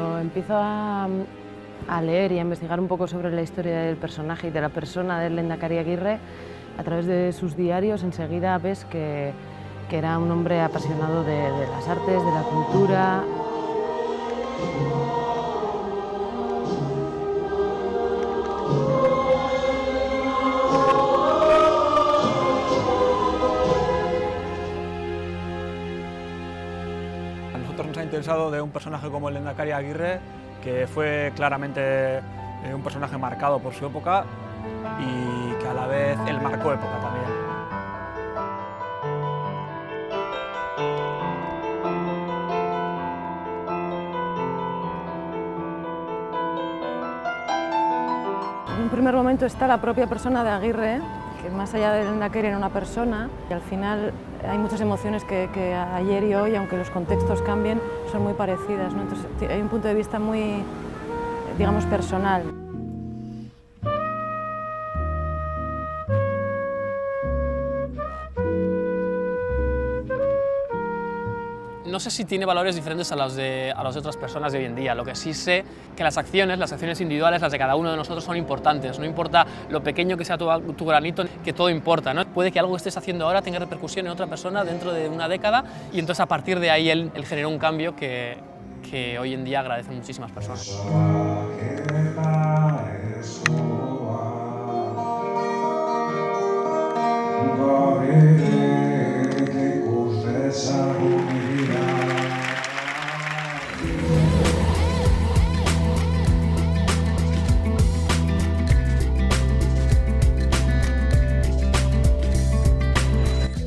Cuando empiezo a leer y a investigar un poco sobre la historia del personaje y de la persona del Lehendakari Aguirre, a través de sus diarios enseguida ves que era un hombre apasionado de las artes, de la cultura. A nosotros nos ha interesado de un personaje como el Lehendakari Aguirre, que fue claramente un personaje marcado por su época y que a la vez él marcó época también. En un primer momento está la propia persona de Aguirre, que más allá del Lehendakari era una persona, y al final hay muchas emociones que ayer y hoy, aunque los contextos cambien, son muy parecidas, ¿no? Entonces hay un punto de vista muy, digamos, personal. No sé si tiene valores diferentes a los de otras personas de hoy en día. Lo que sí sé que las acciones individuales, las de cada uno de nosotros, son importantes. No importa lo pequeño que sea tu granito, que todo importa, ¿no? Puede que algo que estés haciendo ahora tenga repercusión en otra persona dentro de una década y entonces a partir de ahí él generó un cambio que hoy en día agradecen muchísimas personas.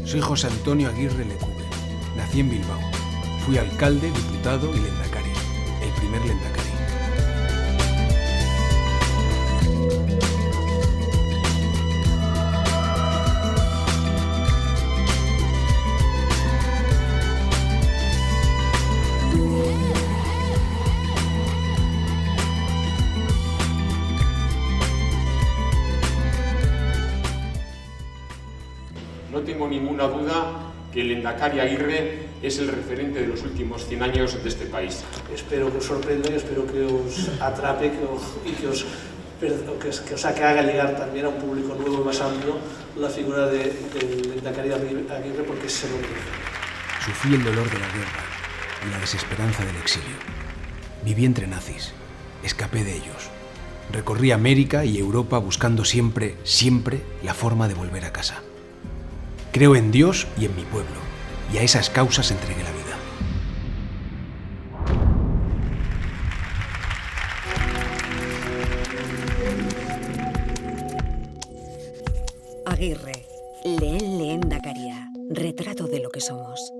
Soy José Antonio Aguirre Lecube. Nací en Bilbao. Fui alcalde, diputado y Lehendakari, el primer Lehendakari. No tengo ninguna duda que el Lehendakari Aguirre es el referente de los últimos 100 años de este país. Espero que os sorprenda y espero que os atrape y que os haga llegar también a un público nuevo y más amplio la figura del Lehendakari Aguirre, porque se lo merece. Sufrí el dolor de la guerra y la desesperanza del exilio. Viví entre nazis, escapé de ellos. Recorrí América y Europa buscando siempre la forma de volver a casa. Creo en Dios y en mi pueblo, y a esas causas entregué la vida. Aguirre, Lehen Lehendakaria, retrato de lo que somos.